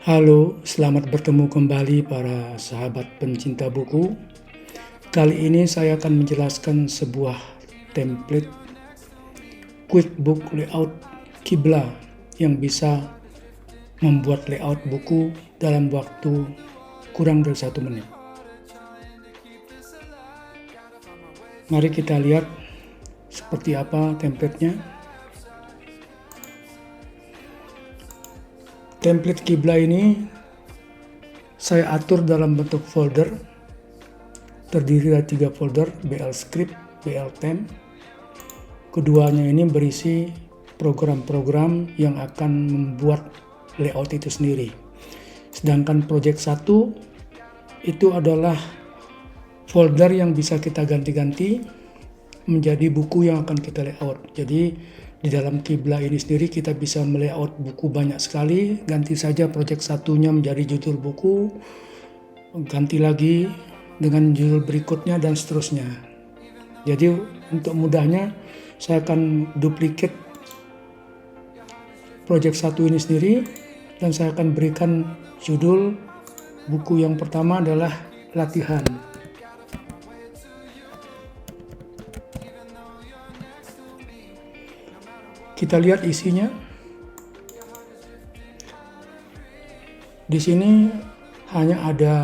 Halo, selamat bertemu kembali para sahabat pencinta buku. Kali ini saya akan menjelaskan sebuah template QuickBook Layout Qibla yang bisa membuat layout buku dalam waktu kurang dari 1 menit. Mari kita lihat seperti apa template-nya. Template Qibla ini saya atur dalam bentuk folder, terdiri dari 3 folder, BL Script, BL Theme. Keduanya ini berisi program-program yang akan membuat layout itu sendiri. Sedangkan project 1 itu adalah folder yang bisa kita ganti-ganti menjadi buku yang akan kita layout. Jadi di dalam Qibla ini sendiri kita bisa melayout buku banyak sekali. Ganti saja project satunya menjadi judul buku, ganti lagi dengan judul berikutnya dan seterusnya. Jadi untuk mudahnya saya akan duplicate project 1 ini sendiri dan saya akan berikan judul buku yang pertama adalah latihan. Kita lihat isinya. Di sini hanya ada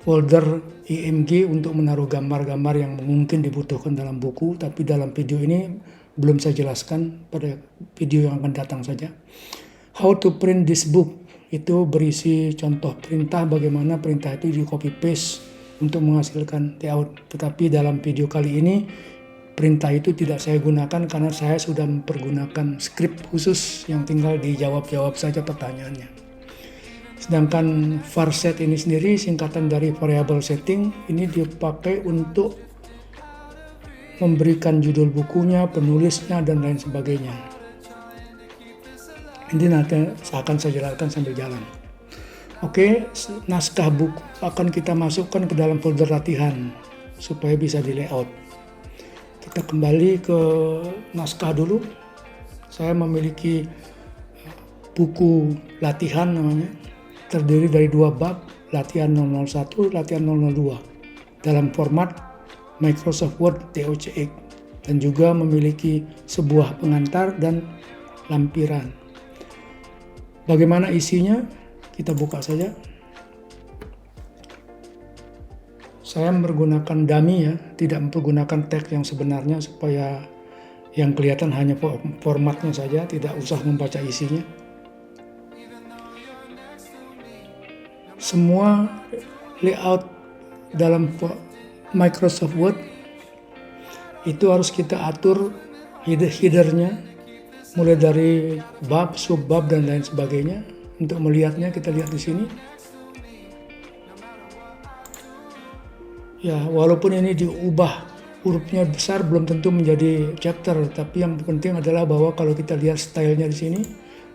folder IMG untuk menaruh gambar-gambar yang mungkin dibutuhkan dalam buku, tapi dalam video ini belum saya jelaskan, pada video yang akan datang saja. How to print this book itu berisi contoh perintah, bagaimana perintah itu di copy paste untuk menghasilkan layout. Tetapi dalam video kali ini perintah itu tidak saya gunakan karena saya sudah mempergunakan script khusus yang tinggal dijawab-jawab saja pertanyaannya. Sedangkan var set ini sendiri singkatan dari variable setting, ini dipakai untuk memberikan judul bukunya, penulisnya, dan lain sebagainya. Ini nanti akan saya jelaskan sambil jalan. Oke, naskah buku akan kita masukkan ke dalam folder latihan supaya bisa di layout. Kita kembali ke naskah dulu. Saya memiliki buku latihan namanya, terdiri dari 2 bab, latihan 001, latihan 002 dalam format Microsoft Word DOCX, dan juga memiliki sebuah pengantar dan lampiran. Bagaimana isinya? Kita buka saja. Saya menggunakan dummy ya, tidak menggunakan teks yang sebenarnya supaya yang kelihatan hanya formatnya saja, tidak usah membaca isinya. Semua layout dalam Microsoft Word itu harus kita atur headernya, mulai dari bab, subbab, dan lain sebagainya. Untuk melihatnya kita lihat di sini. Ya, walaupun ini diubah hurufnya besar belum tentu menjadi chapter, tapi yang penting adalah bahwa kalau kita lihat stylenya di sini,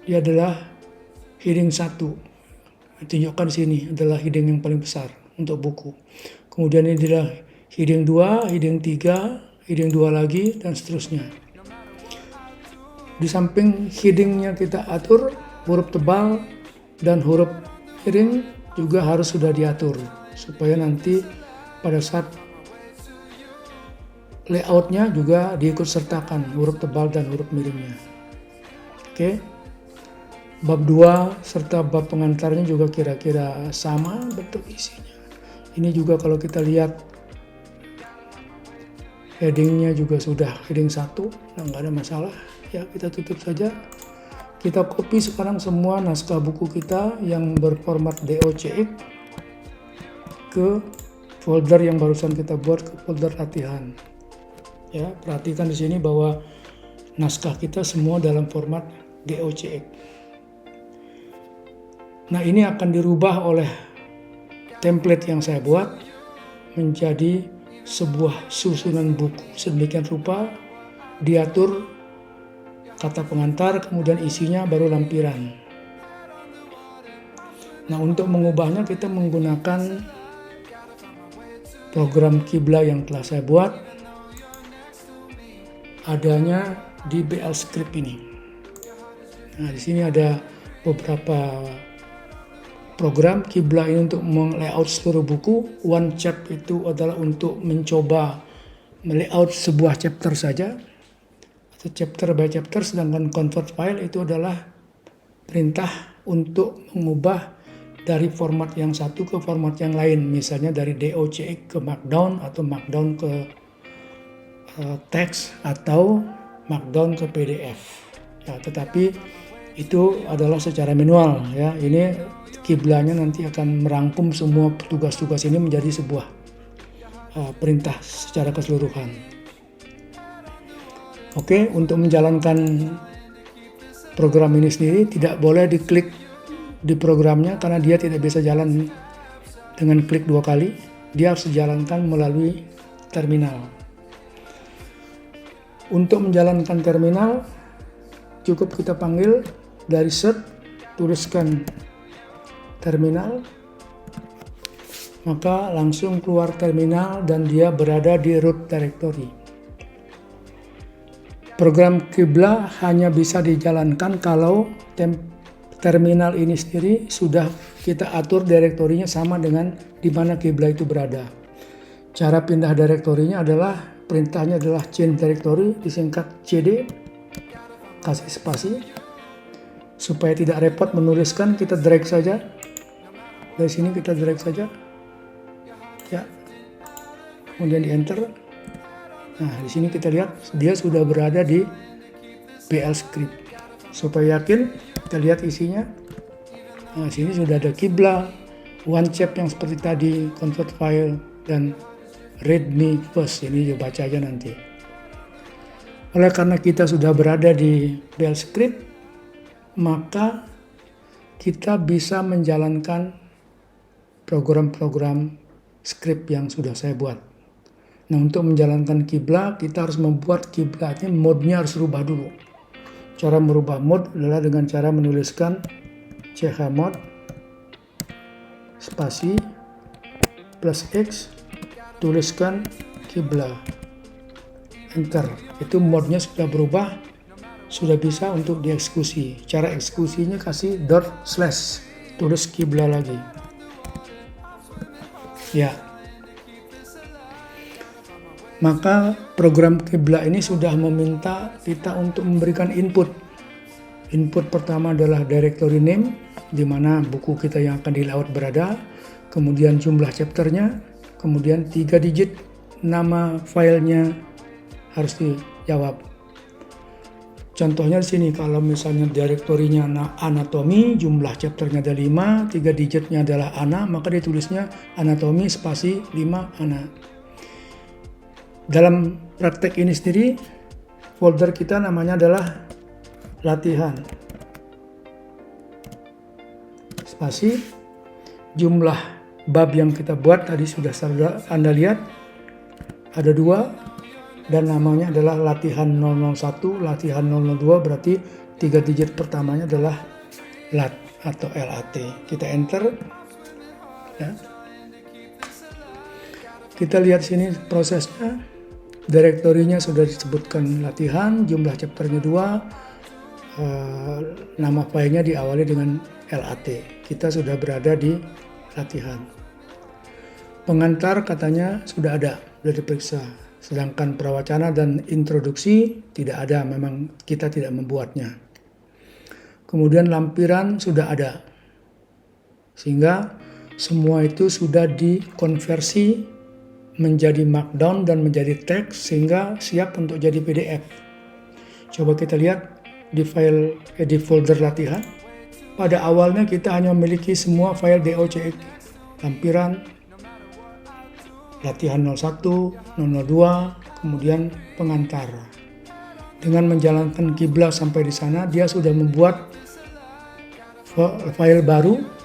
dia adalah heading 1. Tunjukkan di sini adalah heading yang paling besar untuk buku. Kemudian ini adalah heading 2, heading 3, heading 2 lagi, dan seterusnya. Di samping headingnya kita atur, huruf tebal dan huruf miring juga harus sudah diatur supaya nanti pada saat layoutnya juga diikut sertakan huruf tebal dan huruf miringnya. Oke. Bab 2 serta bab pengantarnya juga kira-kira sama bentuk isinya. Ini juga kalau kita lihat headingnya juga sudah heading 1, nggak ada masalah. Ya, kita tutup saja. Kita copy sekarang semua naskah buku kita yang berformat DOCX ke folder yang barusan kita buat, ke folder latihan. Ya, perhatikan di sini bahwa naskah kita semua dalam format DOCX. Nah, ini akan dirubah oleh template yang saya buat menjadi sebuah susunan buku sedemikian rupa, diatur kata pengantar, kemudian isinya baru lampiran. Nah, untuk mengubahnya kita menggunakan program Qibla yang telah saya buat, adanya di BL Script ini. Nah, di sini ada beberapa program. Qibla ini untuk melayout seluruh buku. One chap itu adalah untuk mencoba melayout sebuah chapter saja, atau chapter by chapter. Sedangkan convert file itu adalah perintah untuk mengubah dari format yang satu ke format yang lain, misalnya dari docx ke markdown, atau markdown ke teks, atau markdown ke PDF. Ya, tetapi itu adalah secara manual ya. Ini kiblanya nanti akan merangkum semua tugas-tugas ini menjadi sebuah perintah secara keseluruhan. Oke, untuk menjalankan program ini sendiri tidak boleh diklik di programnya, karena dia tidak bisa jalan dengan klik 2 kali. Dia harus dijalankan melalui terminal. Untuk menjalankan terminal, cukup kita panggil dari search, tuliskan terminal, maka langsung keluar terminal dan dia berada di root directory. Program Qibla hanya bisa dijalankan kalau terminal ini sendiri sudah kita atur direktorinya sama dengan di mana Qibla itu berada. Cara pindah direktorinya adalah, perintahnya adalah change directory, disingkat cd, kasih spasi. Supaya tidak repot menuliskan, kita drag saja. Dari sini kita drag saja. Ya. Kemudian di enter. Nah, di sini kita lihat dia sudah berada di BL script. Supaya yakin, kita lihat isinya. Nah, sini sudah ada Qibla, one chap yang seperti tadi, convert file, dan readme first. Ini dibaca aja nanti. Oleh karena kita sudah berada di BL script, maka kita bisa menjalankan program-program script yang sudah saya buat. Nah, untuk menjalankan Qibla, kita harus membuat Qibla-nya, mode-nya harus rubah dulu. Cara merubah mode adalah dengan cara menuliskan chmod spasi plus X, tuliskan Qibla, enter. Itu mode-nya sudah berubah, sudah bisa untuk dieksekusi. Cara eksekusinya kasih // tulis Qibla lagi. Ya. Maka program Qibla ini sudah meminta kita untuk memberikan input. Input pertama adalah directory name, di mana buku kita yang akan di-layout berada, kemudian jumlah chapternya, kemudian 3 digit nama filenya harus dijawab. Contohnya di sini, kalau misalnya direktorinya anatomi, jumlah chapternya ada 5, 3 digitnya adalah ana, maka ditulisnya anatomi spasi 5 ana. Dalam praktek ini sendiri, folder kita namanya adalah latihan. Spasi, jumlah bab yang kita buat tadi sudah Anda lihat, ada 2, dan namanya adalah latihan 001, latihan 002, berarti 3 digit pertamanya adalah lat atau lat. Kita enter. Ya. Kita lihat sini prosesnya. Direktorinya sudah disebutkan latihan, jumlah chapternya 2, nama filenya diawali dengan lat. Kita sudah berada di latihan. Pengantar katanya sudah ada, sudah diperiksa. Sedangkan prawacana dan introduksi tidak ada, memang kita tidak membuatnya. Kemudian lampiran sudah ada. Sehingga semua itu sudah dikonversi menjadi markdown dan menjadi teks, sehingga siap untuk jadi PDF. Coba kita lihat di file di folder latihan. Pada awalnya kita hanya memiliki semua file docx, lampiran, latihan 01, 002, kemudian pengantar. Dengan menjalankan Qibla sampai di sana, dia sudah membuat file baru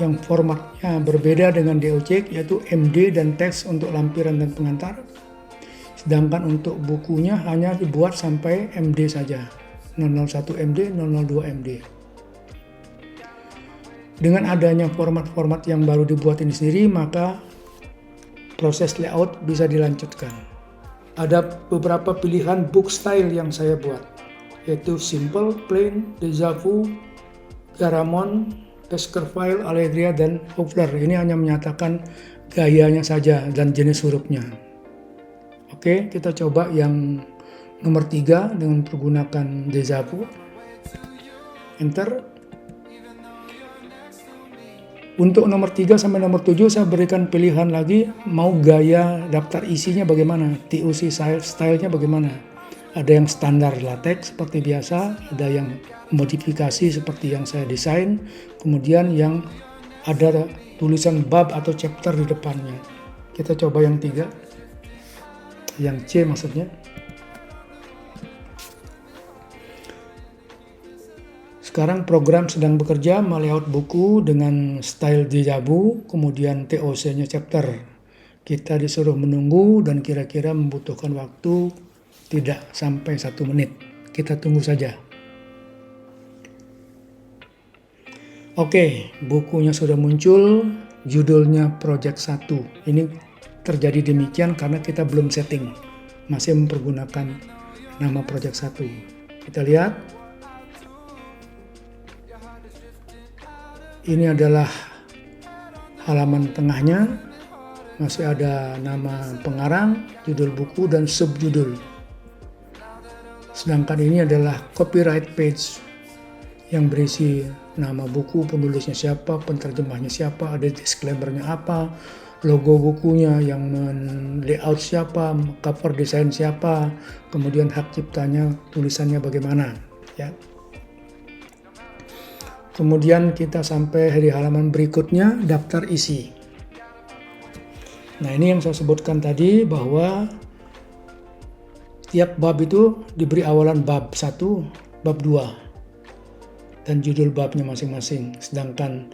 yang formatnya berbeda dengan docx, yaitu MD dan teks untuk lampiran dan pengantar. Sedangkan untuk bukunya hanya dibuat sampai MD saja, 001 MD, 002 MD. Dengan adanya format-format yang baru dibuat ini sendiri, maka proses layout bisa dilanjutkan. Ada beberapa pilihan book style yang saya buat, yaitu simple, plain, deja vu, Garamond, Baskerville, Allegria, dan Hofler. Ini hanya menyatakan gayanya saja dan jenis hurufnya. Oke, kita coba yang nomor 3 dengan menggunakan Deja Vu. Enter. Untuk nomor 3 sampai nomor 7 saya berikan pilihan lagi, mau gaya daftar isinya bagaimana, TOC style-nya bagaimana. Ada yang standar latex seperti biasa, ada yang modifikasi seperti yang saya desain, kemudian yang ada tulisan bab atau chapter di depannya. Kita coba yang 3, yang C maksudnya. Sekarang program sedang bekerja melayout buku dengan style Deja Vu, kemudian TOC-nya chapter. Kita disuruh menunggu dan kira-kira membutuhkan waktu tidak sampai 1 menit. Kita tunggu saja. Oke, bukunya sudah muncul, judulnya Project 1. Ini terjadi demikian karena kita belum setting, masih mempergunakan nama Project 1. Kita lihat, ini adalah halaman tengahnya, masih ada nama pengarang, judul buku, dan subjudul. Sedangkan ini adalah copyright page yang berisi nama buku, penulisnya siapa, penerjemahnya siapa, ada disclaimer-nya apa, logo bukunya, yang layout siapa, cover desain siapa, kemudian hak ciptanya, tulisannya bagaimana, ya. Kemudian kita sampai di halaman berikutnya, daftar isi. Nah, ini yang saya sebutkan tadi bahwa tiap bab itu diberi awalan bab 1, bab 2, dan judul babnya masing-masing. Sedangkan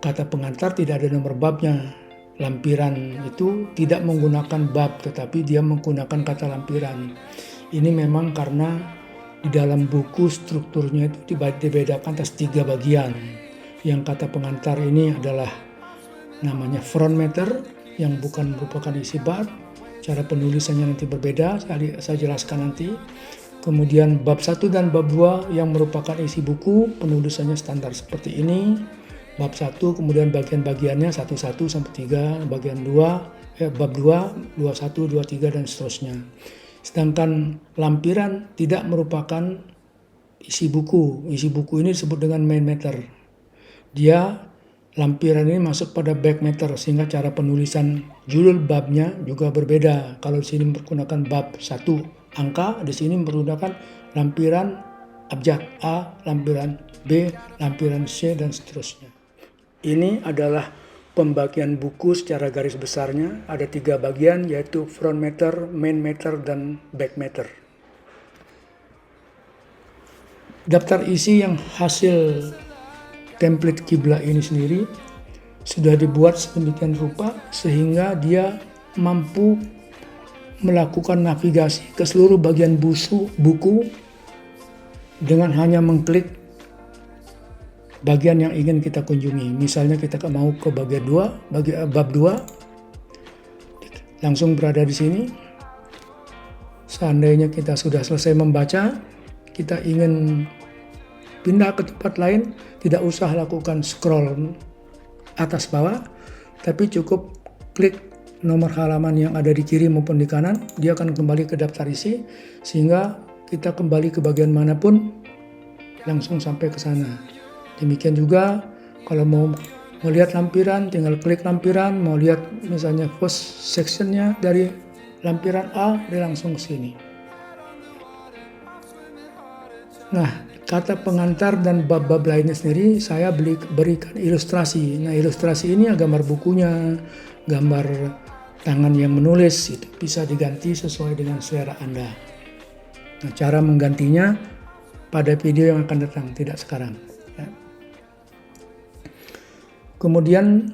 kata pengantar tidak ada nomor babnya. Lampiran itu tidak menggunakan bab, tetapi dia menggunakan kata lampiran. Ini memang karena di dalam buku strukturnya itu dibedakan atas 3 bagian. Yang kata pengantar ini adalah namanya front matter, yang bukan merupakan isi bab. Cara penulisannya nanti berbeda, saya jelaskan nanti. Kemudian bab 1 dan bab 2 yang merupakan isi buku, penulisannya standar seperti ini. Bab 1, kemudian bagian-bagiannya 1 sampai 3, bagian 2, bab 2, 21, 23, dan seterusnya. Sedangkan lampiran tidak merupakan isi buku. Isi buku ini disebut dengan main matter. Lampiran ini masuk pada back matter, sehingga cara penulisan judul babnya juga berbeda. Kalau di sini menggunakan bab 1 angka, di sini menggunakan lampiran abjad A, lampiran B, lampiran C, dan seterusnya. Ini adalah pembagian buku secara garis besarnya. Ada 3 bagian, yaitu front matter, main matter, dan back matter. Daftar isi yang hasil template kiblat ini sendiri sudah dibuat sedemikian rupa sehingga dia mampu melakukan navigasi ke seluruh bagian buku dengan hanya mengklik bagian yang ingin kita kunjungi. Misalnya kita mau ke bagian 2, bab 2, langsung berada di sini. Seandainya kita sudah selesai membaca, kita ingin pindah ke tempat lain, tidak usah lakukan scroll atas bawah, tapi cukup klik nomor halaman yang ada di kiri maupun di kanan, dia akan kembali ke daftar isi, sehingga kita kembali ke bagian manapun langsung sampai ke sana. Demikian juga kalau mau lihat lampiran, tinggal klik lampiran, mau lihat misalnya first sectionnya dari lampiran A, dia langsung ke sini. Nah, kata pengantar dan bab-bab lainnya sendiri saya berikan ilustrasi. Nah, ilustrasi ini gambar bukunya, gambar tangan yang menulis, itu bisa diganti sesuai dengan selera Anda. Nah, cara menggantinya pada video yang akan datang, tidak sekarang. Ya. Kemudian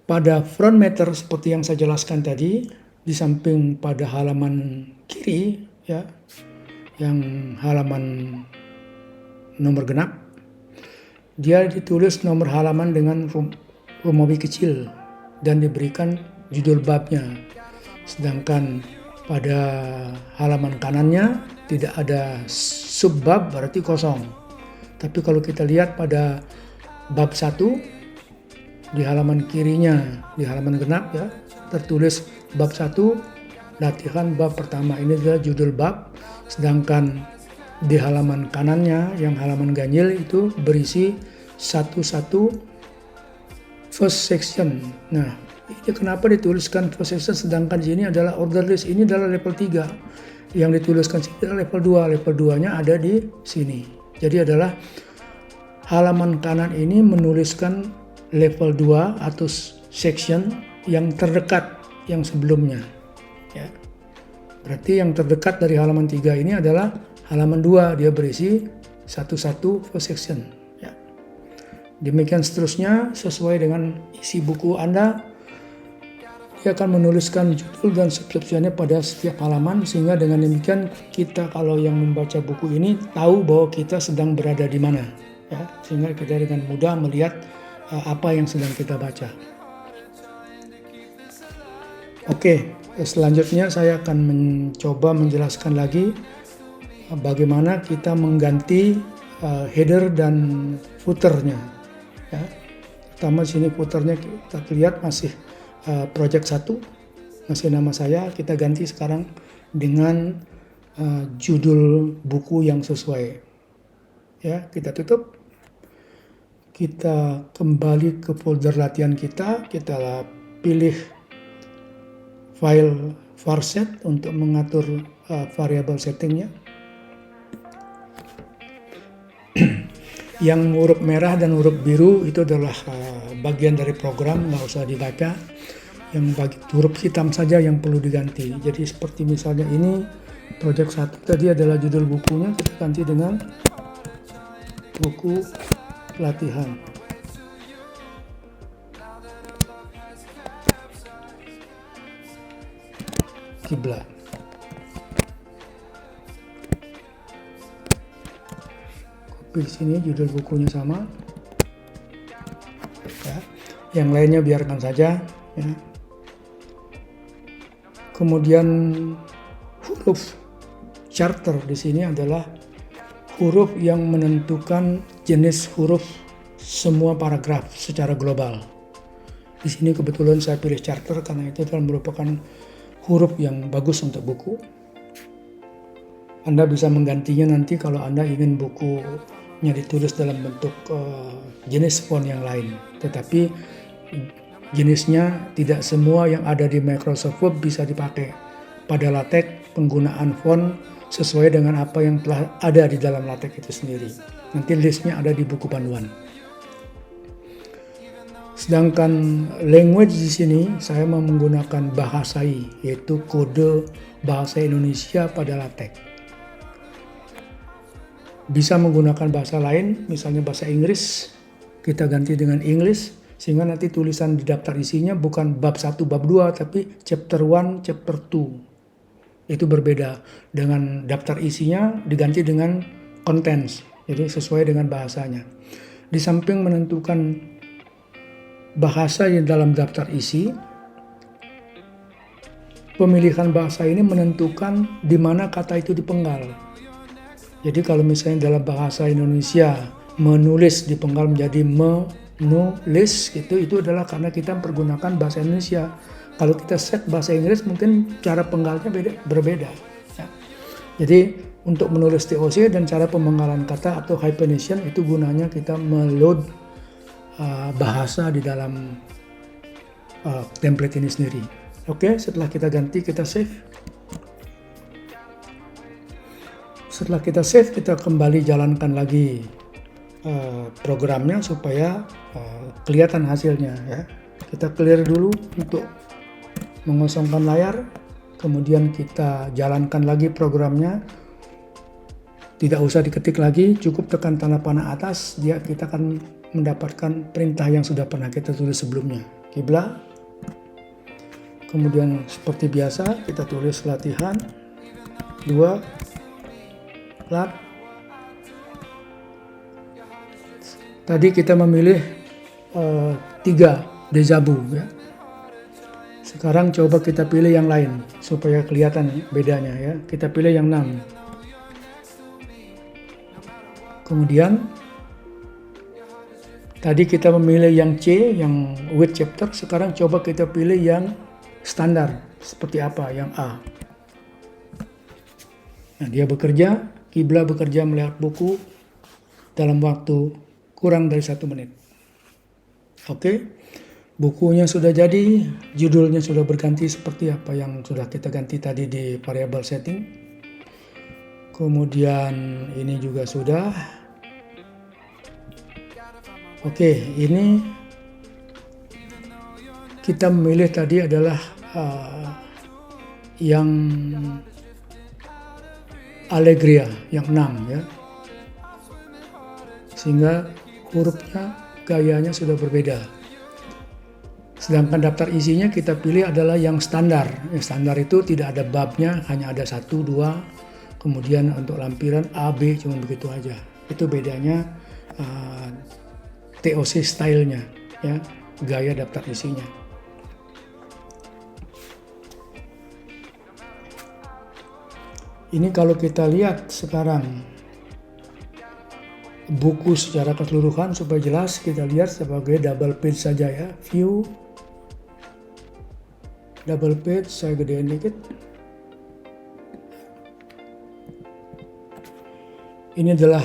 pada front matter seperti yang saya jelaskan tadi, di samping pada halaman kiri, ya, yang halaman nomor genap, dia ditulis nomor halaman dengan Romawi kecil dan diberikan judul babnya. Sedangkan pada halaman kanannya tidak ada subbab, berarti kosong. Tapi kalau kita lihat pada bab 1, di halaman kirinya, di halaman genap ya, tertulis bab 1, latihan bab pertama. Ini adalah judul bab, sedangkan di halaman kanannya yang halaman ganjil itu berisi 1 first section. Nah, ini kenapa dituliskan first section sedangkan di sini adalah order list, ini adalah level 3. Yang dituliskan sini adalah level 2. Level 2-nya ada di sini. Jadi adalah halaman kanan ini menuliskan level 2 atau section yang terdekat yang sebelumnya. Ya. Berarti yang terdekat dari halaman 3 ini adalah halaman 2. Dia berisi 1 first section. Ya. Demikian seterusnya sesuai dengan isi buku Anda. Dia akan menuliskan judul dan subsection-nya pada setiap halaman, sehingga dengan demikian kita kalau yang membaca buku ini tahu bahwa kita sedang berada di mana, ya, sehingga kita dengan mudah melihat apa yang sedang kita baca. Oke, selanjutnya saya akan mencoba menjelaskan lagi bagaimana kita mengganti header dan footernya. Ya. Pertama sini footernya kita lihat masih project 1, masih nama saya, kita ganti sekarang dengan judul buku yang sesuai. Ya, kita tutup. Kita kembali ke folder latihan kita pilih file varset untuk mengatur variabel settingnya. Yang huruf merah dan huruf biru itu adalah bagian dari program, nggak usah dibaca. Yang huruf hitam saja yang perlu diganti. Jadi seperti misalnya ini project 1 tadi adalah judul bukunya, kita ganti dengan buku latihan. Kiblat. Kopi sini judul bukunya sama. Ya. Yang lainnya biarkan saja. Ya. Kemudian huruf charter di sini adalah huruf yang menentukan jenis huruf semua paragraf secara global. Di sini kebetulan saya pilih charter karena itu adalah merupakan huruf yang bagus untuk buku. Anda bisa menggantinya nanti kalau Anda ingin bukunya ditulis dalam bentuk jenis font yang lain. Tetapi jenisnya tidak semua yang ada di Microsoft Word bisa dipakai. Pada LaTeX penggunaan font sesuai dengan apa yang telah ada di dalam LaTeX itu sendiri. Nanti listnya ada di buku panduan. Sedangkan language di sini saya mau menggunakan bahasai, yaitu kode bahasa Indonesia pada LaTeX. Bisa menggunakan bahasa lain, misalnya bahasa Inggris, kita ganti dengan English, sehingga nanti tulisan di daftar isinya bukan bab 1, bab 2, tapi chapter 1, chapter 2. Itu berbeda. Dengan daftar isinya diganti dengan contents, jadi sesuai dengan bahasanya. Di samping menentukan bahasa yang dalam daftar isi, pemilihan bahasa ini menentukan di mana kata itu dipenggal. Jadi kalau misalnya dalam bahasa Indonesia menulis dipenggal menjadi menulis, itu adalah karena kita mempergunakan bahasa Indonesia. Kalau kita set bahasa Inggris mungkin cara penggalnya berbeda. Ya. Jadi untuk menulis TOC dan cara pemenggalan kata atau hyphenation itu gunanya kita meload bahasa di dalam template ini sendiri. Oke, setelah kita ganti, kita save. Setelah kita save, kita kembali jalankan lagi programnya supaya kelihatan hasilnya. Ya. Kita clear dulu untuk mengosongkan layar, kemudian kita jalankan lagi programnya. Tidak usah diketik lagi, cukup tekan tanda panah atas, kita akan mendapatkan perintah yang sudah pernah kita tulis sebelumnya. Kiblat. Kemudian seperti biasa kita tulis latihan 2 lat. Tadi kita memilih 3 dejavu ya. Sekarang coba kita pilih yang lain supaya kelihatan bedanya ya. Kita pilih yang 6. Kemudian Tadi kita memilih yang C, yang with chapter. Sekarang coba kita pilih yang standar. Seperti apa? Yang A. Nah, dia bekerja, Kibla bekerja melihat buku dalam waktu kurang dari 1 menit. Oke, bukunya sudah jadi, judulnya sudah berganti seperti apa yang sudah kita ganti tadi di variable setting. Kemudian ini juga sudah. Oke, ini kita memilih tadi adalah yang Allegria, yang 6 ya. Sehingga hurufnya, gayanya sudah berbeda. Sedangkan daftar isinya kita pilih adalah yang standar. Yang standar itu tidak ada babnya, hanya ada 1, 2. Kemudian untuk lampiran A, B cuma begitu aja. Itu bedanya TOC stylenya, ya, gaya daftar isinya. Ini kalau kita lihat sekarang buku secara keseluruhan supaya jelas, kita lihat sebagai double page saja ya. View, double page, saya gedein dikit. Ini adalah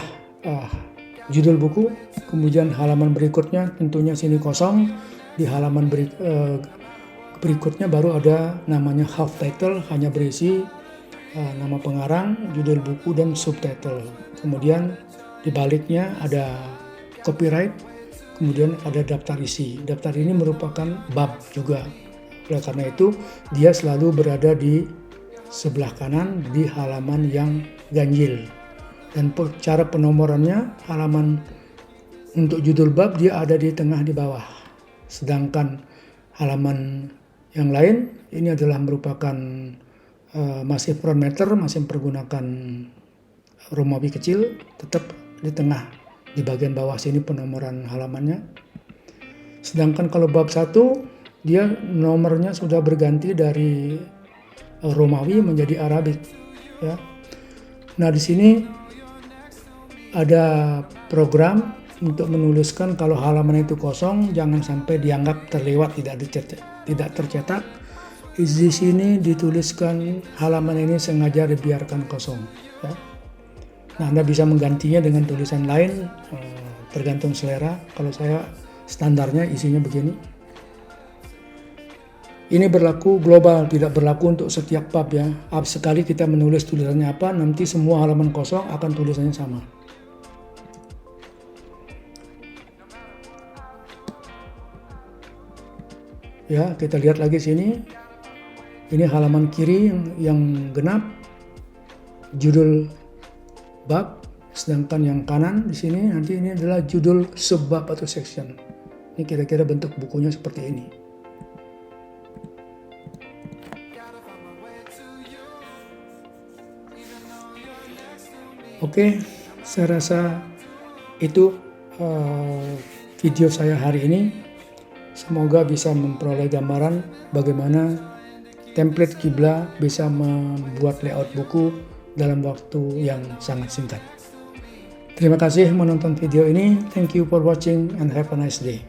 judul buku, kemudian halaman berikutnya tentunya sini kosong. Di halaman berikutnya baru ada namanya half title, hanya berisi nama pengarang, judul buku, dan subtitle. Kemudian di baliknya ada copyright, kemudian ada daftar isi. Daftar ini merupakan bab juga. Oleh karena itu, dia selalu berada di sebelah kanan di halaman yang ganjil. Dan cara penomorannya, halaman untuk judul bab dia ada di tengah di bawah. Sedangkan halaman yang lain ini adalah merupakan masih front matter, masih mempergunakan Romawi kecil, tetap di tengah, di bagian bawah sini penomoran halamannya. Sedangkan kalau bab 1, dia nomornya sudah berganti dari Romawi menjadi Arabik, ya. Nah, di sini ada program untuk menuliskan kalau halaman itu kosong, jangan sampai dianggap terlewat, tidak tercetak. Di sini dituliskan halaman ini sengaja dibiarkan kosong, ya. Nah, Anda bisa menggantinya dengan tulisan lain, tergantung selera. Kalau saya standarnya isinya begini. Ini berlaku global, tidak berlaku untuk setiap bab ya. Sekali kita menulis tulisannya apa, nanti semua halaman kosong akan tulisannya sama. Ya, kita lihat lagi sini. Ini halaman kiri yang genap, judul bab, sedangkan yang kanan di sini nanti ini adalah judul subbab atau section. Ini kira-kira bentuk bukunya seperti ini. Oke, saya rasa itu video saya hari ini. Semoga bisa memperoleh gambaran bagaimana template Kibla bisa membuat layout buku dalam waktu yang sangat singkat. Terima kasih menonton video ini. Thank you for watching and have a nice day.